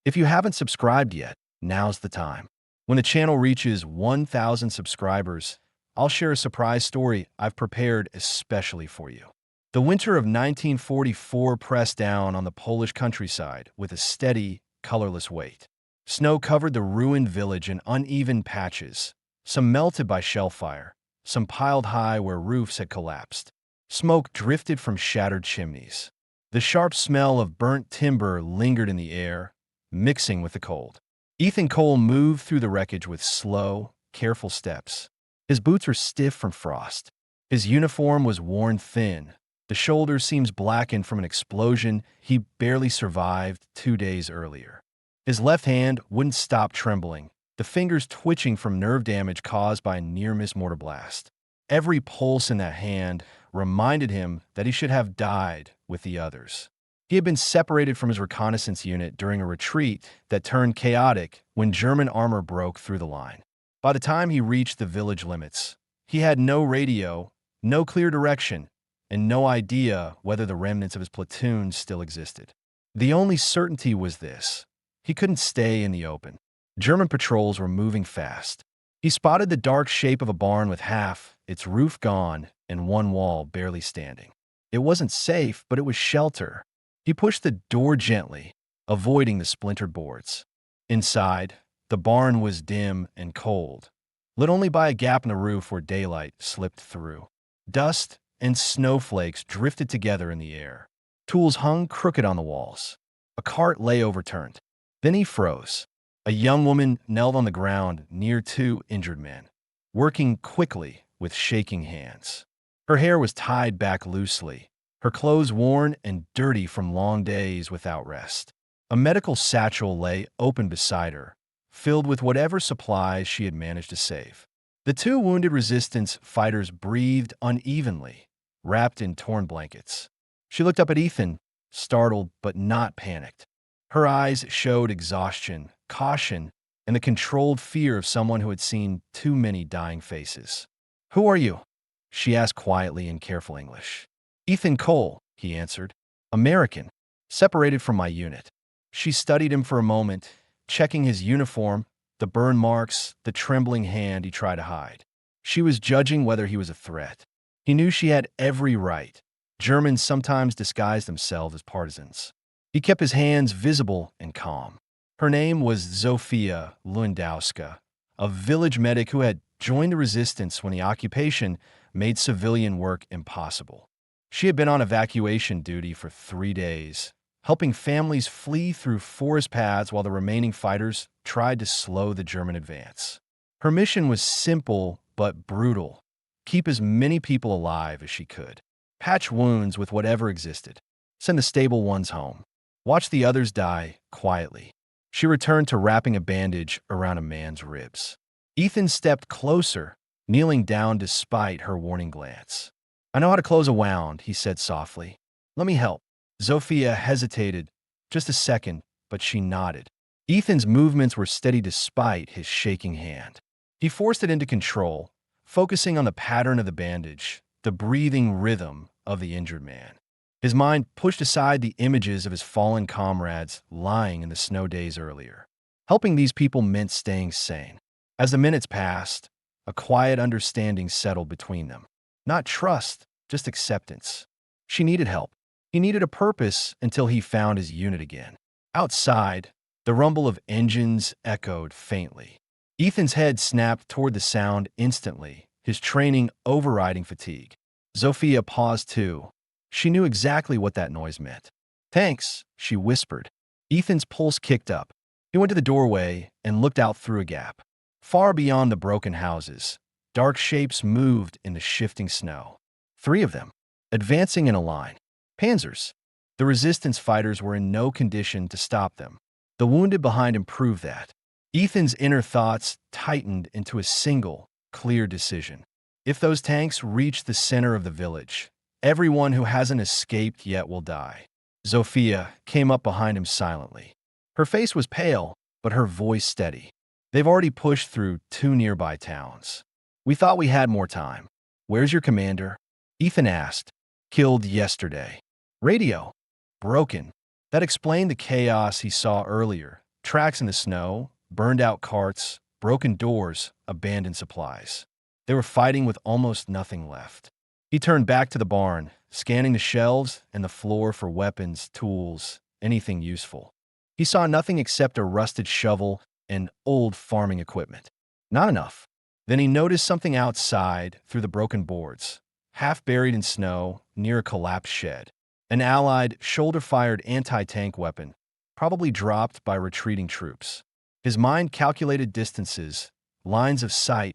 If you haven't subscribed yet, now's the time. When the channel reaches 1,000 subscribers, I'll share a surprise story I've prepared especially for you. The winter of 1944 pressed down on the Polish countryside with a steady, colorless weight. Snow covered the ruined village in uneven patches, some melted by shell fire, some piled high where roofs had collapsed. Smoke drifted from shattered chimneys. The sharp smell of burnt timber lingered in the air, mixing with the cold. Ethan Cole moved through the wreckage with slow, careful steps. His boots were stiff from frost. His uniform was worn thin. The shoulder seams blackened from an explosion he barely survived 2 days earlier. His left hand wouldn't stop trembling, the fingers twitching from nerve damage caused by a near-miss mortar blast. Every pulse in that hand reminded him that he should have died with the others. He had been separated from his reconnaissance unit during a retreat that turned chaotic when German armor broke through the line. By the time he reached the village limits, he had no radio, no clear direction, and no idea whether the remnants of his platoon still existed. The only certainty was this: he couldn't stay in the open. German patrols were moving fast. He spotted the dark shape of a barn with half its roof gone and one wall barely standing. It wasn't safe, but it was shelter. He pushed the door gently, avoiding the splintered boards. Inside, the barn was dim and cold, lit only by a gap in the roof where daylight slipped through. Dust and snowflakes drifted together in the air. Tools hung crooked on the walls. A cart lay overturned. Then he froze. A young woman knelt on the ground near 2 injured men, working quickly with shaking hands. Her hair was tied back loosely, her clothes worn and dirty from long days without rest. A medical satchel lay open beside her, filled with whatever supplies she had managed to save. The 2 wounded resistance fighters breathed unevenly, wrapped in torn blankets. She looked up at Ethan, startled but not panicked. Her eyes showed exhaustion, caution, and the controlled fear of someone who had seen too many dying faces. "Who are you?" she asked quietly in careful English. "Ethan Cole," he answered. "American, separated from my unit." She studied him for a moment, checking his uniform, the burn marks, the trembling hand he tried to hide. She was judging whether he was a threat. He knew she had every right. Germans sometimes disguised themselves as partisans. He kept his hands visible and calm. Her name was Zofia Lewandowska, a village medic who had joined the resistance when the occupation made civilian work impossible. She had been on evacuation duty for 3 days, helping families flee through forest paths while the remaining fighters tried to slow the German advance. Her mission was simple but brutal: keep as many people alive as she could, patch wounds with whatever existed, send the stable ones home, watch the others die quietly. She returned to wrapping a bandage around a man's ribs. Ethan stepped closer, kneeling down despite her warning glance. "I know how to close a wound," he said softly. "Let me help." Zofia hesitated just a second, but she nodded. Ethan's movements were steady despite his shaking hand. He forced it into control, focusing on the pattern of the bandage, the breathing rhythm of the injured man. His mind pushed aside the images of his fallen comrades lying in the snow days earlier. Helping these people meant staying sane. As the minutes passed, a quiet understanding settled between them. Not trust, just acceptance. She needed help. He needed a purpose until he found his unit again. Outside, the rumble of engines echoed faintly. Ethan's head snapped toward the sound instantly, his training overriding fatigue. Zofia paused too. She knew exactly what that noise meant. "Thanks," she whispered. Ethan's pulse kicked up. He went to the doorway and looked out through a gap. Far beyond the broken houses, dark shapes moved in the shifting snow. 3 of them, advancing in a line. Panzers. The resistance fighters were in no condition to stop them. The wounded behind him proved that. Ethan's inner thoughts tightened into a single, clear decision. If those tanks reach the center of the village, everyone who hasn't escaped yet will die. Zofia came up behind him silently. Her face was pale, but her voice steady. "They've already pushed through 2 nearby towns. We thought we had more time. Where's your commander?" Ethan asked. "Killed yesterday. Radio. Broken." That explained the chaos he saw earlier, Tracks in the snow, burned-out carts, broken doors, abandoned supplies. They were fighting with almost nothing left. He turned back to the barn, scanning the shelves and the floor for weapons, tools, anything useful. He saw nothing except a rusted shovel and old farming equipment. Not enough. Then he noticed something outside through the broken boards, half buried in snow near a collapsed shed. An Allied shoulder-fired anti-tank weapon, probably dropped by retreating troops. His mind calculated distances, lines of sight,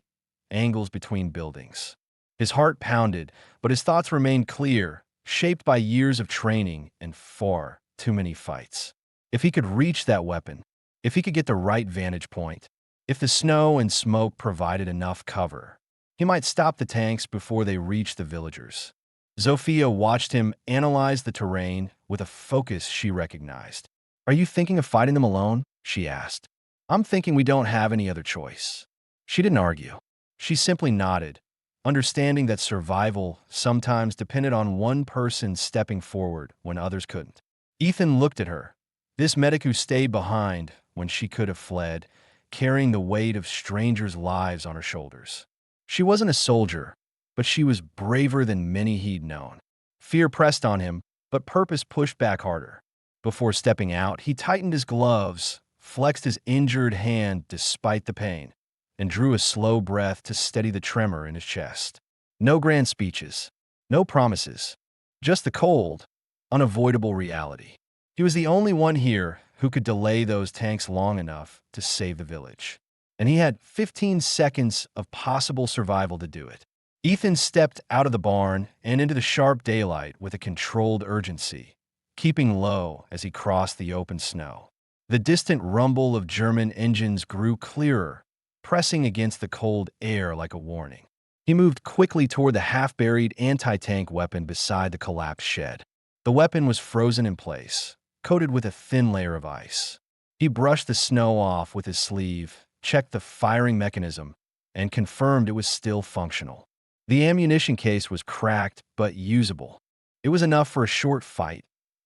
angles between buildings. His heart pounded, but his thoughts remained clear, shaped by years of training and far too many fights. If he could reach that weapon, if he could get the right vantage point, if the snow and smoke provided enough cover, he might stop the tanks before they reached the villagers. Zofia watched him analyze the terrain with a focus she recognized. "Are you thinking of fighting them alone?" she asked. "I'm thinking we don't have any other choice." She didn't argue. She simply nodded, understanding that survival sometimes depended on one person stepping forward when others couldn't. Ethan looked at her, this medic who stayed behind when she could have fled, carrying the weight of strangers' lives on her shoulders. She wasn't a soldier, but she was braver than many he'd known. Fear pressed on him, but purpose pushed back harder. Before stepping out, he tightened his gloves, flexed his injured hand despite the pain, and drew a slow breath to steady the tremor in his chest. No grand speeches, no promises, just the cold, unavoidable reality. He was the only one here who could delay those tanks long enough to save the village. And he had 15 seconds of possible survival to do it. Ethan stepped out of the barn and into the sharp daylight with a controlled urgency, keeping low as he crossed the open snow. The distant rumble of German engines grew clearer, pressing against the cold air like a warning. He moved quickly toward the half-buried anti-tank weapon beside the collapsed shed. The weapon was frozen in place, coated with a thin layer of ice. He brushed the snow off with his sleeve, checked the firing mechanism, and confirmed it was still functional. The ammunition case was cracked but usable. It was enough for a short fight,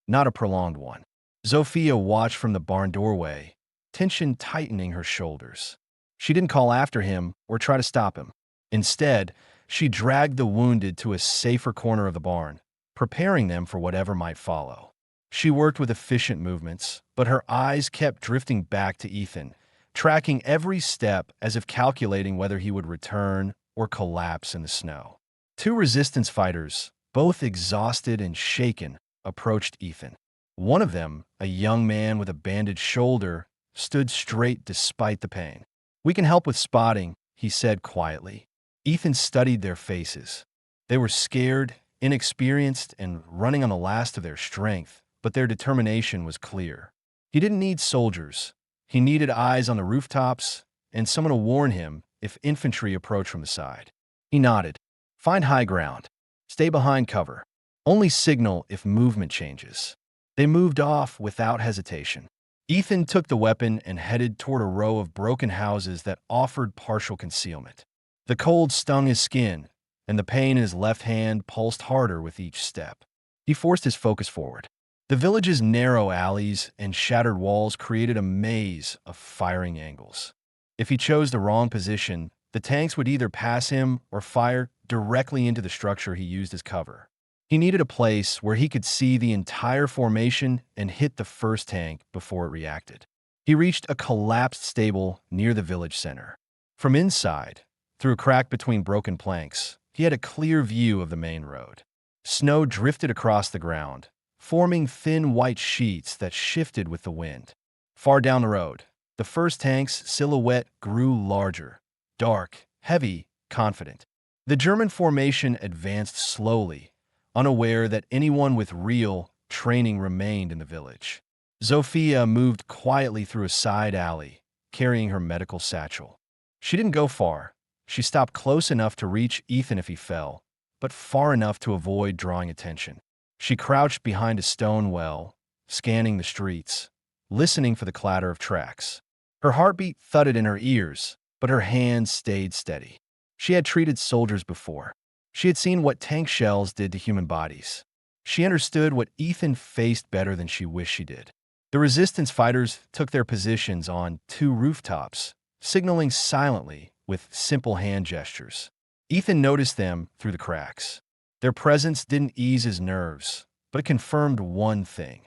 not a prolonged one. Zofia watched from the barn doorway, tension tightening her shoulders. She didn't call after him or try to stop him. Instead, she dragged the wounded to a safer corner of the barn, preparing them for whatever might follow. She worked with efficient movements, but her eyes kept drifting back to Ethan, tracking every step as if calculating whether he would return or collapse in the snow. Two resistance fighters, both exhausted and shaken, approached Ethan. One of them, a young man with a bandaged shoulder, stood straight despite the pain. "We can help with spotting," he said quietly. Ethan studied their faces. They were scared, inexperienced, and running on the last of their strength, but their determination was clear. He didn't need soldiers. He needed eyes on the rooftops and someone to warn him if infantry approached from the side. He nodded. "Find high ground. Stay behind cover. Only signal if movement changes." They moved off without hesitation. Ethan took the weapon and headed toward a row of broken houses that offered partial concealment. The cold stung his skin, and the pain in his left hand pulsed harder with each step. He forced his focus forward. The village's narrow alleys and shattered walls created a maze of firing angles. If he chose the wrong position, the tanks would either pass him or fire directly into the structure he used as cover. He needed a place where he could see the entire formation and hit the first tank before it reacted. He reached a collapsed stable near the village center. From inside, through a crack between broken planks, he had a clear view of the main road. Snow drifted across the ground, forming thin white sheets that shifted with the wind. Far down the road, the first tank's silhouette grew larger, dark, heavy, confident. The German formation advanced slowly, unaware that anyone with real training remained in the village. Zofia moved quietly through a side alley, carrying her medical satchel. She didn't go far. She stopped close enough to reach Ethan if he fell, but far enough to avoid drawing attention. She crouched behind a stone well, scanning the streets, listening for the clatter of tracks. Her heartbeat thudded in her ears, but her hands stayed steady. She had treated soldiers before. She had seen what tank shells did to human bodies. She understood what Ethan faced better than she wished she did. The resistance fighters took their positions on two rooftops, signaling silently with simple hand gestures. Ethan noticed them through the cracks. Their presence didn't ease his nerves, but it confirmed one thing.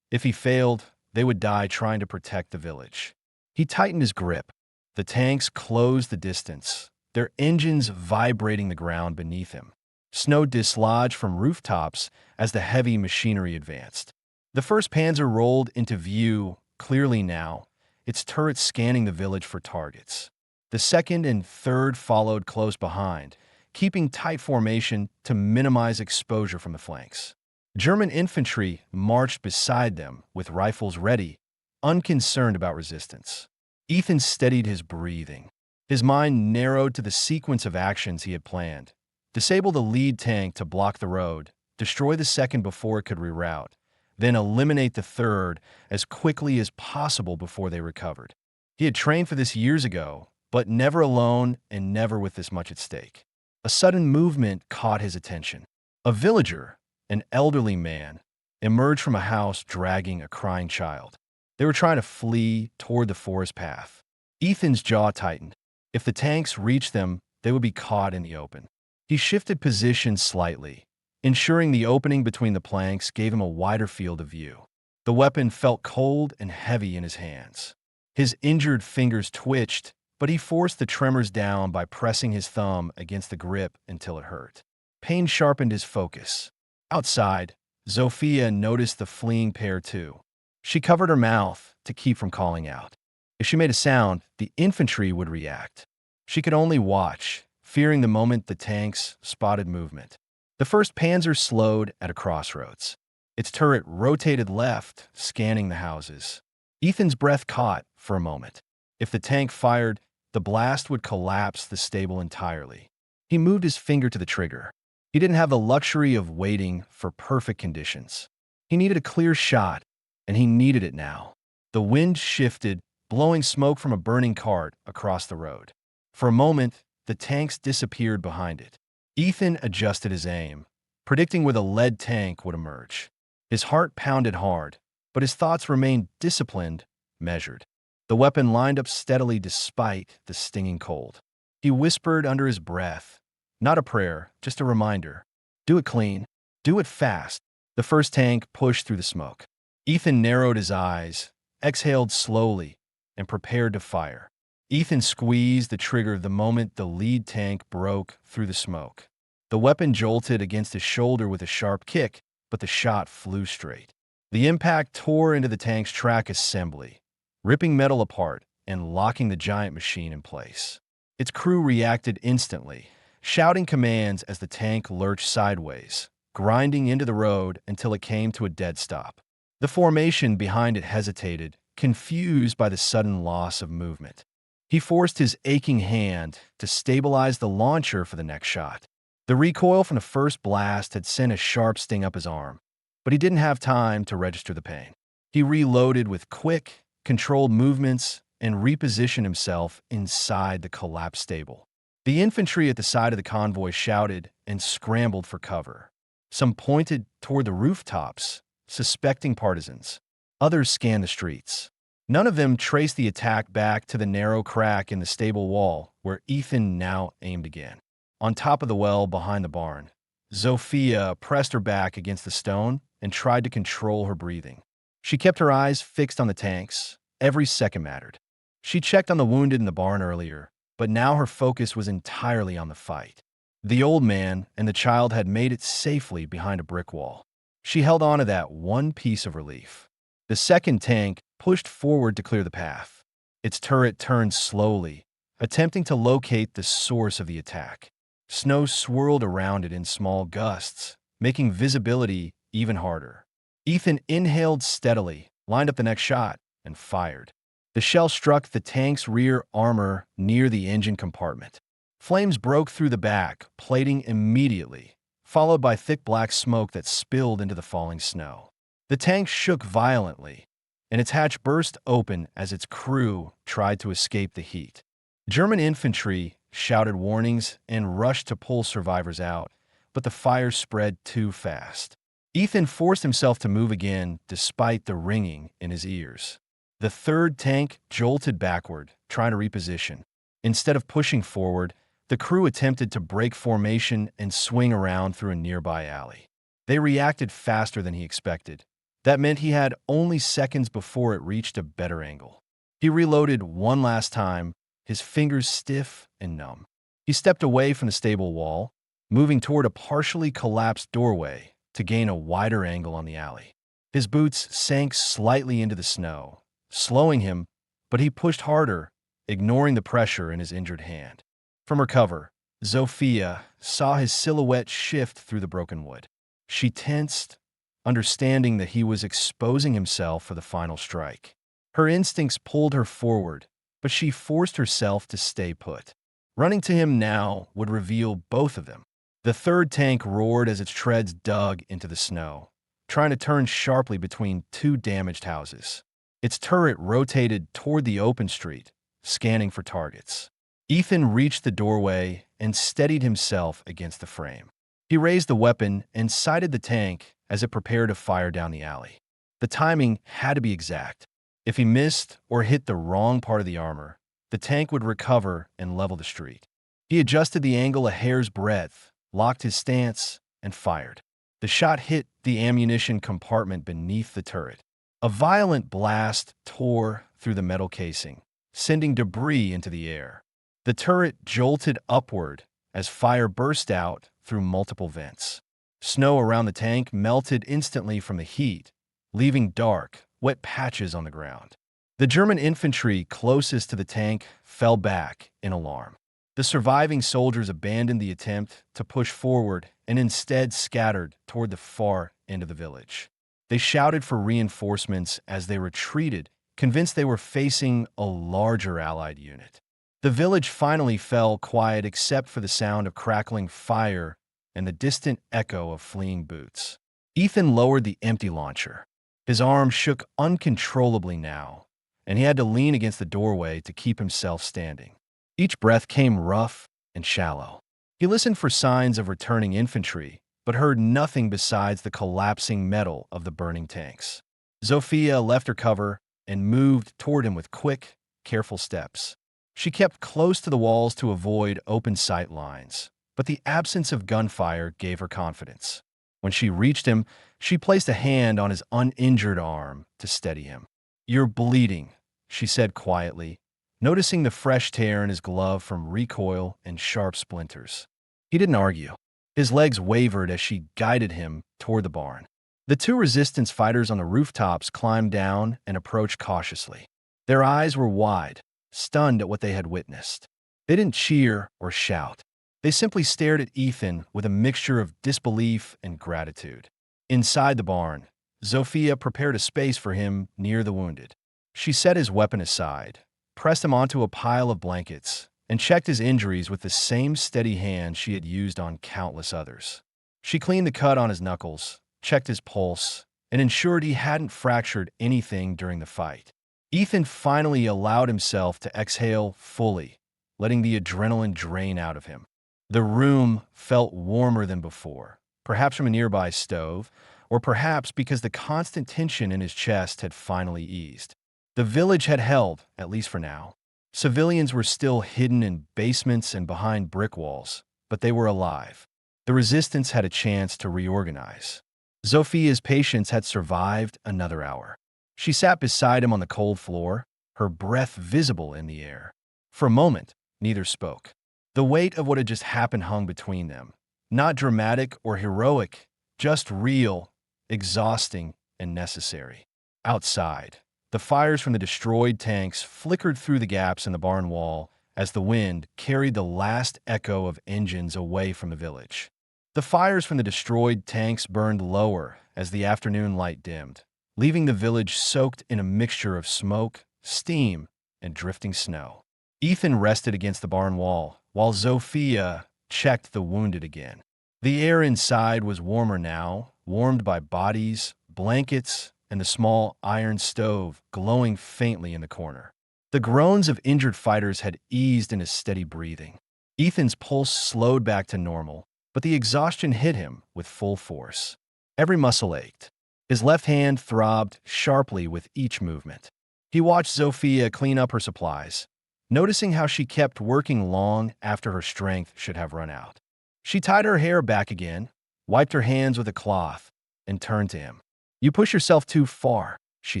If he failed, they would die trying to protect the village. He tightened his grip. The tanks closed the distance, their engines vibrating the ground beneath him. Snow dislodged from rooftops as the heavy machinery advanced. The first Panzer rolled into view clearly now, its turrets scanning the village for targets. The second and third followed close behind, keeping tight formation to minimize exposure from the flanks. German infantry marched beside them with rifles ready, unconcerned about resistance. Ethan steadied his breathing. His mind narrowed to the sequence of actions he had planned. Disable the lead tank to block the road, destroy the second before it could reroute, then eliminate the third as quickly as possible before they recovered. He had trained for this years ago, but never alone and never with this much at stake. A sudden movement caught his attention. A villager, an elderly man, emerged from a house dragging a crying child. They were trying to flee toward the forest path. Ethan's jaw tightened. If the tanks reached them, they would be caught in the open. He shifted position slightly, ensuring the opening between the planks gave him a wider field of view. The weapon felt cold and heavy in his hands. His injured fingers twitched, but he forced the tremors down by pressing his thumb against the grip until it hurt. Pain sharpened his focus. Outside, Zofia noticed the fleeing pair too. She covered her mouth to keep from calling out. If she made a sound, the infantry would react. She could only watch, fearing the moment the tanks spotted movement. The first Panzer slowed at a crossroads. Its turret rotated left, scanning the houses. Ethan's breath caught for a moment. If the tank fired, the blast would collapse the stable entirely. He moved his finger to the trigger. He didn't have the luxury of waiting for perfect conditions. He needed a clear shot, and he needed it now. The wind shifted, blowing smoke from a burning cart across the road. For a moment, the tanks disappeared behind it. Ethan adjusted his aim, predicting where the lead tank would emerge. His heart pounded hard, but his thoughts remained disciplined, measured. The weapon lined up steadily despite the stinging cold. He whispered under his breath, not a prayer, just a reminder. Do it clean. Do it fast. The first tank pushed through the smoke. Ethan narrowed his eyes, exhaled slowly, and prepared to fire. Ethan squeezed the trigger the moment the lead tank broke through the smoke. The weapon jolted against his shoulder with a sharp kick, but the shot flew straight. The impact tore into the tank's track assembly, ripping metal apart and locking the giant machine in place. Its crew reacted instantly, shouting commands as the tank lurched sideways, grinding into the road until it came to a dead stop. The formation behind it hesitated, confused by the sudden loss of movement. He forced his aching hand to stabilize the launcher for the next shot. The recoil from the first blast had sent a sharp sting up his arm, but he didn't have time to register the pain. He reloaded with quick, controlled movements and repositioned himself inside the collapsed stable. The infantry at the side of the convoy shouted and scrambled for cover. Some pointed toward the rooftops, suspecting partisans. Others scanned the streets. None of them traced the attack back to the narrow crack in the stable wall where Ethan now aimed again. On top of the well behind the barn, Zofia pressed her back against the stone and tried to control her breathing. She kept her eyes fixed on the tanks. Every second mattered. She checked on the wounded in the barn earlier, but now her focus was entirely on the fight. The old man and the child had made it safely behind a brick wall. She held on to that one piece of relief. The second tank pushed forward to clear the path. Its turret turned slowly, attempting to locate the source of the attack. Snow swirled around it in small gusts, making visibility even harder. Ethan inhaled steadily, lined up the next shot, and fired. The shell struck the tank's rear armor near the engine compartment. Flames broke through the back, plating immediately, followed by thick black smoke that spilled into the falling snow. The tank shook violently, and its hatch burst open as its crew tried to escape the heat. German infantry shouted warnings and rushed to pull survivors out, but the fire spread too fast. Ethan forced himself to move again despite the ringing in his ears. The third tank jolted backward, trying to reposition. Instead of pushing forward, the crew attempted to break formation and swing around through a nearby alley. They reacted faster than he expected. That meant he had only seconds before it reached a better angle. He reloaded one last time, his fingers stiff and numb. He stepped away from the stable wall, moving toward a partially collapsed doorway to gain a wider angle on the alley. His boots sank slightly into the snow, slowing him, but he pushed harder, ignoring the pressure in his injured hand. From her cover, Zofia saw his silhouette shift through the broken wood. She tensed, understanding that he was exposing himself for the final strike. Her instincts pulled her forward, but she forced herself to stay put. Running to him now would reveal both of them. The third tank roared as its treads dug into the snow, trying to turn sharply between two damaged houses. Its turret rotated toward the open street, scanning for targets. Ethan reached the doorway and steadied himself against the frame. He raised the weapon and sighted the tank as it prepared to fire down the alley. The timing had to be exact. If he missed or hit the wrong part of the armor, the tank would recover and level the street. He adjusted the angle a hair's breadth, locked his stance, and fired. The shot hit the ammunition compartment beneath the turret. A violent blast tore through the metal casing, sending debris into the air. The turret jolted upward as fire burst out through multiple vents. Snow around the tank melted instantly from the heat, leaving dark, wet patches on the ground. The German infantry closest to the tank fell back in alarm. The surviving soldiers abandoned the attempt to push forward and instead scattered toward the far end of the village. They shouted for reinforcements as they retreated, convinced they were facing a larger Allied unit. The village finally fell quiet except for the sound of crackling fire and the distant echo of fleeing boots. Ethan lowered the empty launcher. His arm shook uncontrollably now, and he had to lean against the doorway to keep himself standing. Each breath came rough and shallow. He listened for signs of returning infantry, but heard nothing besides the collapsing metal of the burning tanks. Zofia left her cover and moved toward him with quick, careful steps. She kept close to the walls to avoid open sight lines, but the absence of gunfire gave her confidence. When she reached him, she placed a hand on his uninjured arm to steady him. "You're bleeding," she said quietly, noticing the fresh tear in his glove from recoil and sharp splinters. He didn't argue. His legs wavered as she guided him toward the barn. The two resistance fighters on the rooftops climbed down and approached cautiously. Their eyes were wide, stunned at what they had witnessed. They didn't cheer or shout. They simply stared at Ethan with a mixture of disbelief and gratitude. Inside the barn, Zofia prepared a space for him near the wounded. She set his weapon aside, pressed him onto a pile of blankets, and checked his injuries with the same steady hand she had used on countless others. She cleaned the cut on his knuckles, checked his pulse, and ensured he hadn't fractured anything during the fight. Ethan finally allowed himself to exhale fully, letting the adrenaline drain out of him. The room felt warmer than before, perhaps from a nearby stove, or perhaps because the constant tension in his chest had finally eased. The village had held, at least for now. Civilians were still hidden in basements and behind brick walls, but they were alive. The resistance had a chance to reorganize. Zofia's patience had survived another hour. She sat beside him on the cold floor, her breath visible in the air. For a moment, neither spoke. The weight of what had just happened hung between them. Not dramatic or heroic, just real, exhausting, and necessary. Outside, the fires from the destroyed tanks flickered through the gaps in the barn wall as the wind carried the last echo of engines away from the village. The fires from the destroyed tanks burned lower as the afternoon light dimmed, leaving the village soaked in a mixture of smoke, steam, and drifting snow. Ethan rested against the barn wall, while Zofia checked the wounded again. The air inside was warmer now, warmed by bodies, blankets, and the small iron stove glowing faintly in the corner. The groans of injured fighters had eased in his steady breathing. Ethan's pulse slowed back to normal, but the exhaustion hit him with full force. Every muscle ached. His left hand throbbed sharply with each movement. He watched Zofia clean up her supplies, noticing how she kept working long after her strength should have run out. She tied her hair back again, wiped her hands with a cloth, and turned to him. "You push yourself too far," she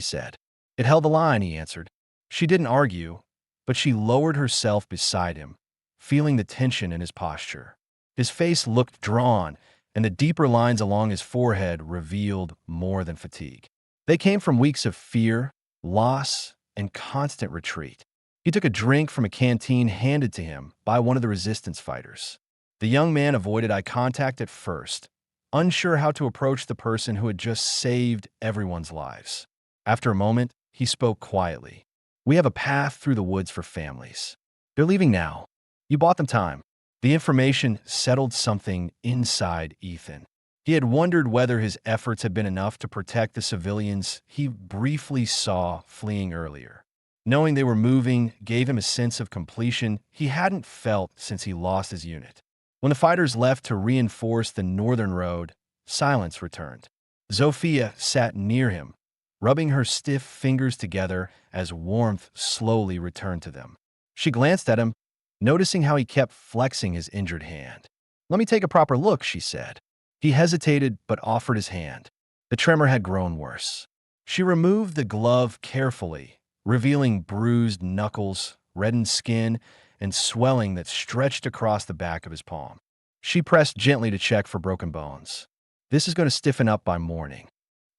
said. "It held the line," he answered. She didn't argue, but she lowered herself beside him, feeling the tension in his posture. His face looked drawn, and the deeper lines along his forehead revealed more than fatigue. They came from weeks of fear, loss, and constant retreat. He took a drink from a canteen handed to him by one of the resistance fighters. The young man avoided eye contact at first, unsure how to approach the person who had just saved everyone's lives. After a moment, he spoke quietly. "We have a path through the woods for families. They're leaving now. You bought them time." The information settled something inside Ethan. He had wondered whether his efforts had been enough to protect the civilians he briefly saw fleeing earlier. Knowing they were moving gave him a sense of completion he hadn't felt since he lost his unit. When the fighters left to reinforce the northern road, silence returned. Zofia sat near him, rubbing her stiff fingers together as warmth slowly returned to them. She glanced at him, noticing how he kept flexing his injured hand. "Let me take a proper look," she said. He hesitated but offered his hand. The tremor had grown worse. She removed the glove carefully, revealing bruised knuckles, reddened skin, and swelling that stretched across the back of his palm. She pressed gently to check for broken bones. "This is going to stiffen up by morning."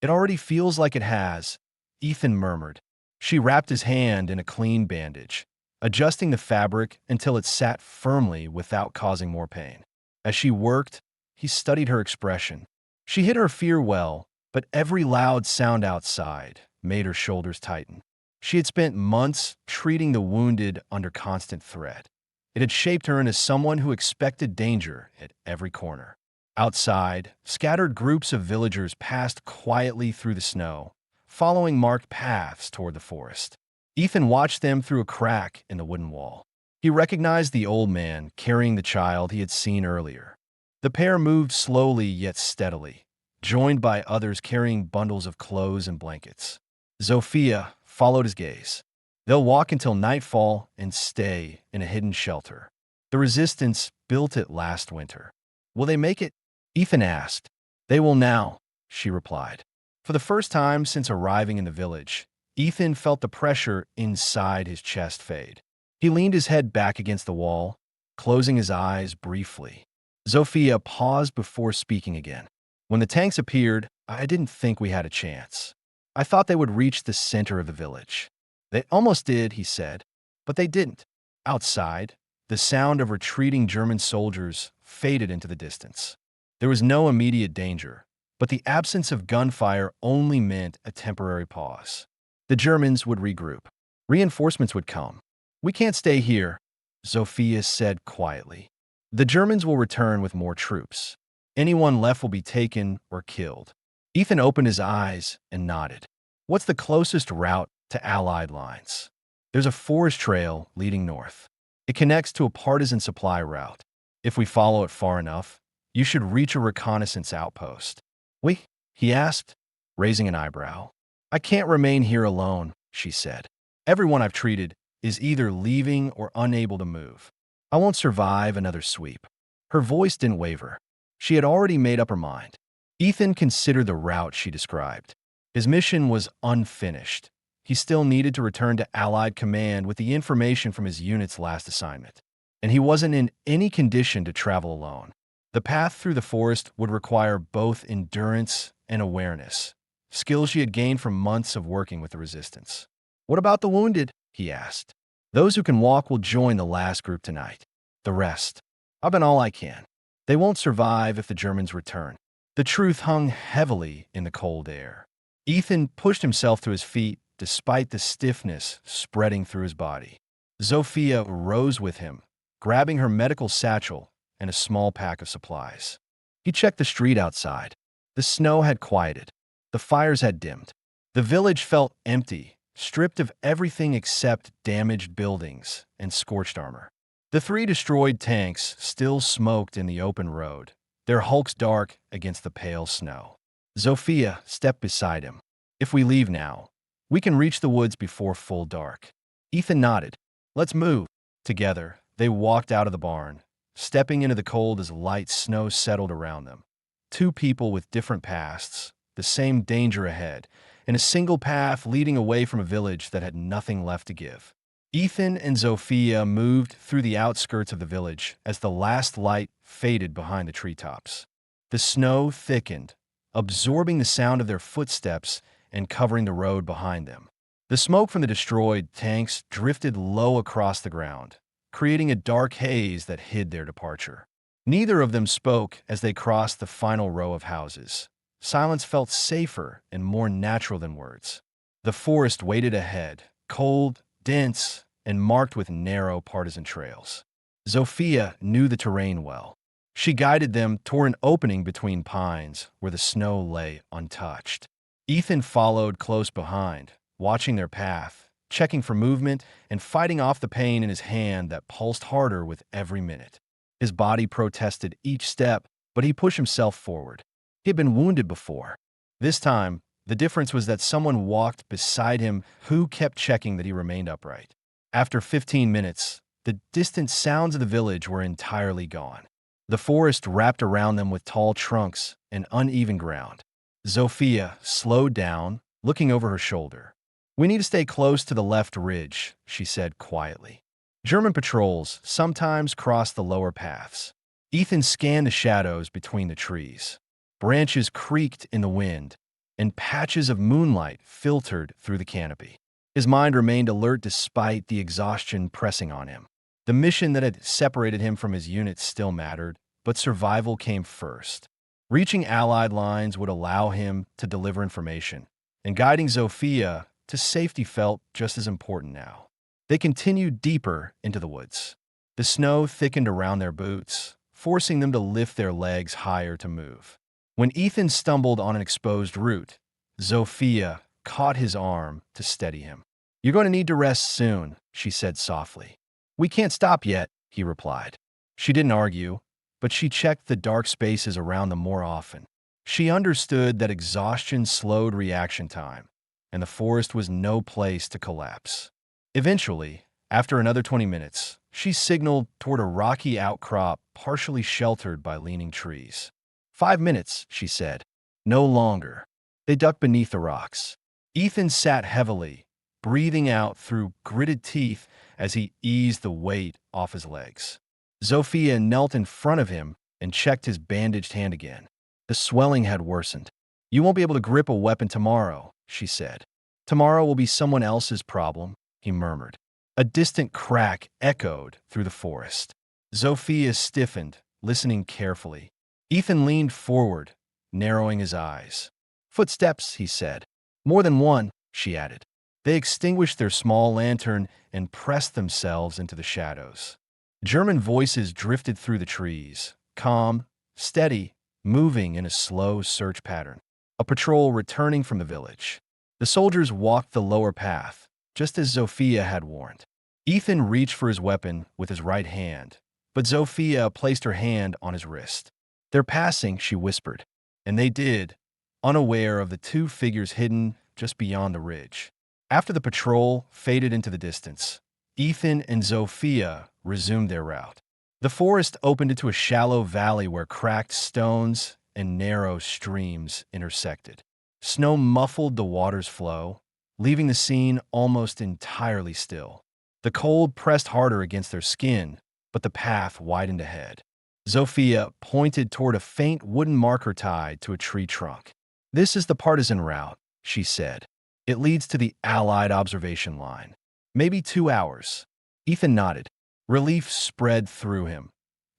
"It already feels like it has," Ethan murmured. She wrapped his hand in a clean bandage, adjusting the fabric until it sat firmly without causing more pain. As she worked, he studied her expression. She hid her fear well, but every loud sound outside made her shoulders tighten. She had spent months treating the wounded under constant threat. It had shaped her into someone who expected danger at every corner. Outside, scattered groups of villagers passed quietly through the snow, following marked paths toward the forest. Ethan watched them through a crack in the wooden wall. He recognized the old man carrying the child he had seen earlier. The pair moved slowly yet steadily, joined by others carrying bundles of clothes and blankets. Zofia followed his gaze. "They'll walk until nightfall and stay in a hidden shelter. The resistance built it last winter. Will they make it?" Ethan asked. "They will now," she replied. For the first time since arriving in the village, Ethan felt the pressure inside his chest fade. He leaned his head back against the wall, closing his eyes briefly. Zofia paused before speaking again. "When the tanks appeared, I didn't think we had a chance. I thought they would reach the center of the village." "They almost did," he said, "but they didn't." Outside, the sound of retreating German soldiers faded into the distance. There was no immediate danger, but the absence of gunfire only meant a temporary pause. The Germans would regroup. Reinforcements would come. "We can't stay here," Zofia said quietly. "The Germans will return with more troops. Anyone left will be taken or killed." Ethan opened his eyes and nodded. "What's the closest route to Allied lines?" "There's a forest trail leading north. It connects to a partisan supply route. If we follow it far enough, you should reach a reconnaissance outpost." "We?" he asked, raising an eyebrow. "I can't remain here alone," she said. "Everyone I've treated is either leaving or unable to move. I won't survive another sweep." Her voice didn't waver. She had already made up her mind. Ethan considered the route she described. His mission was unfinished. He still needed to return to Allied command with the information from his unit's last assignment. And he wasn't in any condition to travel alone. The path through the forest would require both endurance and awareness, skills she had gained from months of working with the resistance. "What about the wounded?" he asked. "Those who can walk will join the last group tonight. The rest, I've done all I can. They won't survive if the Germans return." The truth hung heavily in the cold air. Ethan pushed himself to his feet despite the stiffness spreading through his body. Zofia rose with him, grabbing her medical satchel and a small pack of supplies. He checked the street outside. The snow had quieted. The fires had dimmed. The village felt empty, stripped of everything except damaged buildings and scorched armor. The 3 destroyed tanks still smoked in the open road, their hulks dark against the pale snow. Zofia stepped beside him. If we leave now, we can reach the woods before full dark. Ethan nodded. Let's move. Together, they walked out of the barn, stepping into the cold as light snow settled around them. Two people with different pasts, the same danger ahead, and a single path leading away from a village that had nothing left to give. Ethan and Zofia moved through the outskirts of the village as the last light faded behind the treetops. The snow thickened, absorbing the sound of their footsteps and covering the road behind them. The smoke from the destroyed tanks drifted low across the ground, creating a dark haze that hid their departure. Neither of them spoke as they crossed the final row of houses. Silence felt safer and more natural than words. The forest waited ahead, cold, dense, and marked with narrow partisan trails. Zofia knew the terrain well. She guided them toward an opening between pines where the snow lay untouched. Ethan followed close behind, watching their path, checking for movement, and fighting off the pain in his hand that pulsed harder with every minute. His body protested each step, but he pushed himself forward. He had been wounded before. This time, the difference was that someone walked beside him who kept checking that he remained upright. After 15 minutes, the distant sounds of the village were entirely gone. The forest wrapped around them with tall trunks and uneven ground. Zofia slowed down, looking over her shoulder. We need to stay close to the left ridge, she said quietly. German patrols sometimes cross the lower paths. Ethan scanned the shadows between the trees. Branches creaked in the wind, and patches of moonlight filtered through the canopy. His mind remained alert despite the exhaustion pressing on him. The mission that had separated him from his unit still mattered, but survival came first. Reaching Allied lines would allow him to deliver information, and guiding Zofia to safety felt just as important now. They continued deeper into the woods. The snow thickened around their boots, forcing them to lift their legs higher to move. When Ethan stumbled on an exposed root, Zofia caught his arm to steady him. You're going to need to rest soon, she said softly. We can't stop yet, he replied. She didn't argue, but she checked the dark spaces around them more often. She understood that exhaustion slowed reaction time, and the forest was no place to collapse. Eventually, after another 20 minutes, she signaled toward a rocky outcrop partially sheltered by leaning trees. 5 minutes, she said. No longer. They ducked beneath the rocks. Ethan sat heavily, breathing out through gritted teeth as he eased the weight off his legs. Zofia knelt in front of him and checked his bandaged hand again. The swelling had worsened. You won't be able to grip a weapon tomorrow, she said. Tomorrow will be someone else's problem, he murmured. A distant crack echoed through the forest. Zofia stiffened, listening carefully. Ethan leaned forward, narrowing his eyes. Footsteps, he said. More than one, she added. They extinguished their small lantern and pressed themselves into the shadows. German voices drifted through the trees, calm, steady, moving in a slow search pattern. A patrol returning from the village. The soldiers walked the lower path, just as Zofia had warned. Ethan reached for his weapon with his right hand, but Zofia placed her hand on his wrist. They're passing, she whispered, and they did, unaware of the two figures hidden just beyond the ridge. After the patrol faded into the distance, Ethan and Zofia resumed their route. The forest opened into a shallow valley where cracked stones and narrow streams intersected. Snow muffled the water's flow, leaving the scene almost entirely still. The cold pressed harder against their skin, but the path widened ahead. Zofia pointed toward a faint wooden marker tied to a tree trunk. This is the partisan route, she said. It leads to the Allied observation line. Maybe 2 hours. Ethan nodded. Relief spread through him.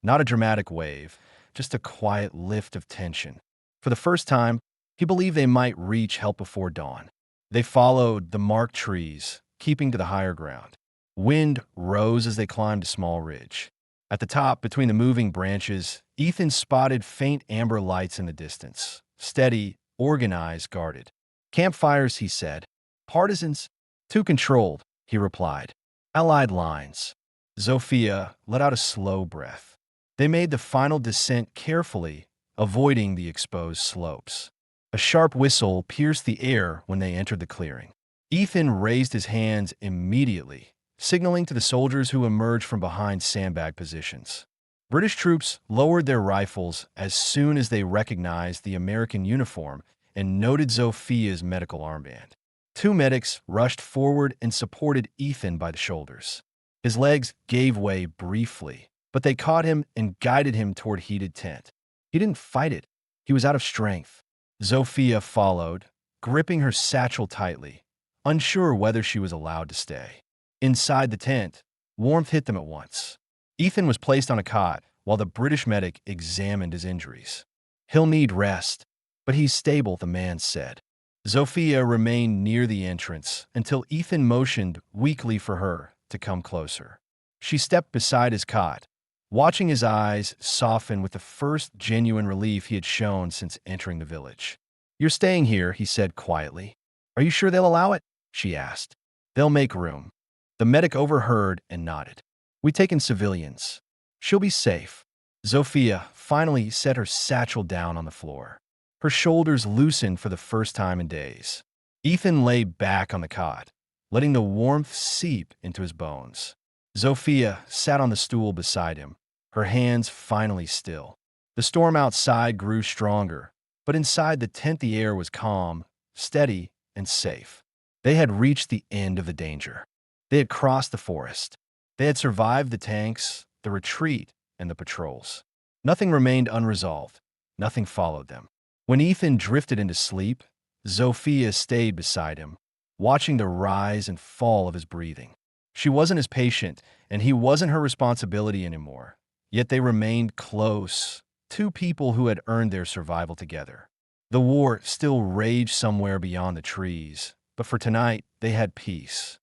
Not a dramatic wave, just a quiet lift of tension. For the first time, he believed they might reach help before dawn. They followed the marked trees, keeping to the higher ground. Wind rose as they climbed a small ridge. At the top, between the moving branches, Ethan spotted faint amber lights in the distance. Steady, organized, guarded. Campfires, he said. Partisans? Too controlled, he replied. Allied lines. Zofia let out a slow breath. They made the final descent carefully, avoiding the exposed slopes. A sharp whistle pierced the air when they entered the clearing. Ethan raised his hands immediately, signaling to the soldiers who emerged from behind sandbag positions. British troops lowered their rifles as soon as they recognized the American uniform and noted Zophia's medical armband. Two medics rushed forward and supported Ethan by the shoulders. His legs gave way briefly, but they caught him and guided him toward heated tent. He didn't fight it. He was out of strength. Zophia followed, gripping her satchel tightly, unsure whether she was allowed to stay. Inside the tent, warmth hit them at once. Ethan was placed on a cot while the British medic examined his injuries. "He'll need rest, but he's stable," the man said. Zophia remained near the entrance until Ethan motioned weakly for her to come closer. She stepped beside his cot, watching his eyes soften with the first genuine relief he had shown since entering the village. "You're staying here," he said quietly. "Are you sure they'll allow it?" she asked. "They'll make room." The medic overheard and nodded. "We take in civilians. She'll be safe." Zophia finally set her satchel down on the floor. Her shoulders loosened for the first time in days. Ethan lay back on the cot, letting the warmth seep into his bones. Zophia sat on the stool beside him, her hands finally still. The storm outside grew stronger, but inside the tent the air was calm, steady, and safe. They had reached the end of the danger. They had crossed the forest. They had survived the tanks, the retreat, and the patrols. Nothing remained unresolved. Nothing followed them. When Ethan drifted into sleep, Zophia stayed beside him, watching the rise and fall of his breathing. She wasn't his patient, and he wasn't her responsibility anymore. Yet they remained close, two people who had earned their survival together. The war still raged somewhere beyond the trees, but for tonight they had peace.